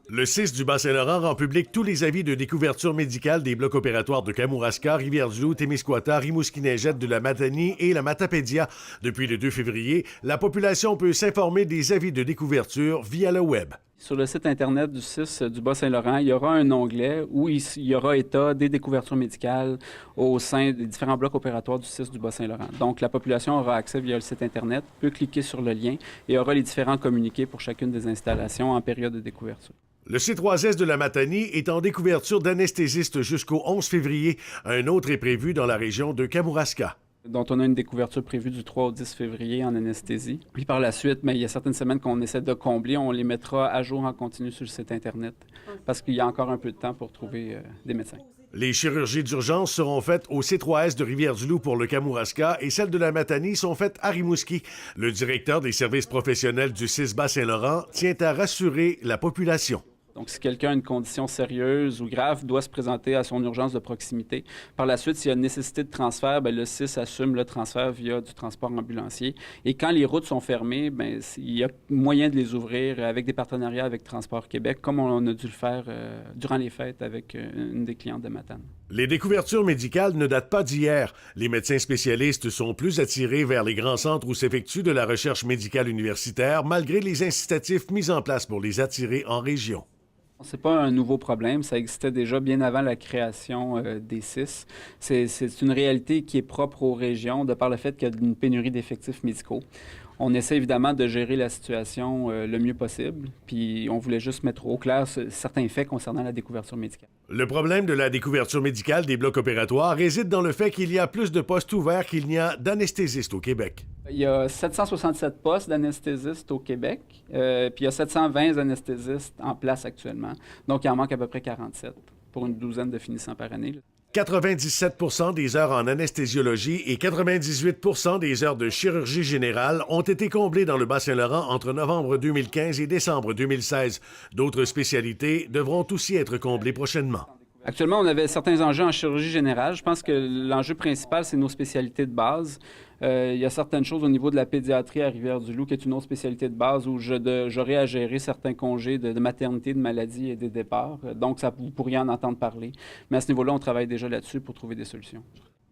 Le CIS du Bas-Saint-Laurent rend public tous les avis de découverture médicale des blocs opératoires de Kamouraska, Rivière-du-Loup, Témiscouata, Rimouski-Neigette, de la Matanie et la Matapédia. Depuis le 2 février, la population peut s'informer des avis de découverture via le web. Sur le site Internet du CIS du Bas-Saint-Laurent, il y aura un onglet où il y aura état des découvertures médicales au sein des différents blocs opératoires du CIS du Bas-Saint-Laurent. Donc, la population aura accès via le site Internet, peut cliquer sur le lien et aura les différents communiqués pour chacune des installations en période de découverture. Le C3S de la Matanie est en découverture d'anesthésistes jusqu'au 11 février. Un autre est prévu dans la région de Kamouraska, Dont on a une découverture prévue du 3 au 10 février en anesthésie. Puis par la suite, il y a certaines semaines qu'on essaie de combler. On les mettra à jour en continu sur le site Internet parce qu'il y a encore un peu de temps pour trouver des médecins. Les chirurgies d'urgence seront faites au C3S de Rivière-du-Loup pour le Kamouraska et celles de la Matanie sont faites à Rimouski. Le directeur des services professionnels du CIS Bas-Saint-Laurent tient à rassurer la population. Donc, si quelqu'un a une condition sérieuse ou grave, doit se présenter à son urgence de proximité. Par la suite, s'il y a une nécessité de transfert, le CIS assume le transfert via du transport ambulancier. Et quand les routes sont fermées, il y a moyen de les ouvrir avec des partenariats avec Transport Québec, comme on a dû le faire durant les fêtes avec une des clientes de Matane. Les découvertures médicales ne datent pas d'hier. Les médecins spécialistes sont plus attirés vers les grands centres où s'effectue de la recherche médicale universitaire, malgré les incitatifs mis en place pour les attirer en région. Ce n'est pas un nouveau problème, ça existait déjà bien avant la création des CIS. C'est une réalité qui est propre aux régions de par le fait qu'il y a une pénurie d'effectifs médicaux. On essaie évidemment de gérer la situation le mieux possible, puis on voulait juste mettre au clair certains faits concernant la découverture médicale. Le problème de la découverture médicale des blocs opératoires réside dans le fait qu'il y a plus de postes ouverts qu'il n'y a d'anesthésistes au Québec. Il y a 767 postes d'anesthésistes au Québec, puis il y a 720 anesthésistes en place actuellement. Donc, il en manque à peu près 47 pour une douzaine de finissants par année. 97 % des heures en anesthésiologie et 98 % des heures de chirurgie générale ont été comblées dans le Bas-Saint-Laurent entre novembre 2015 et décembre 2016. D'autres spécialités devront aussi être comblées prochainement. Actuellement, on avait certains enjeux en chirurgie générale. Je pense que l'enjeu principal, c'est nos spécialités de base. Il y a certaines choses au niveau de la pédiatrie à Rivière-du-Loup, qui est une autre spécialité de base où j'aurai à gérer certains congés de maternité, de maladie et des départs. Donc, vous pourriez en entendre parler. Mais à ce niveau-là, on travaille déjà là-dessus pour trouver des solutions.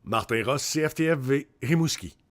Martin Ross, CFTFV, Rimouski.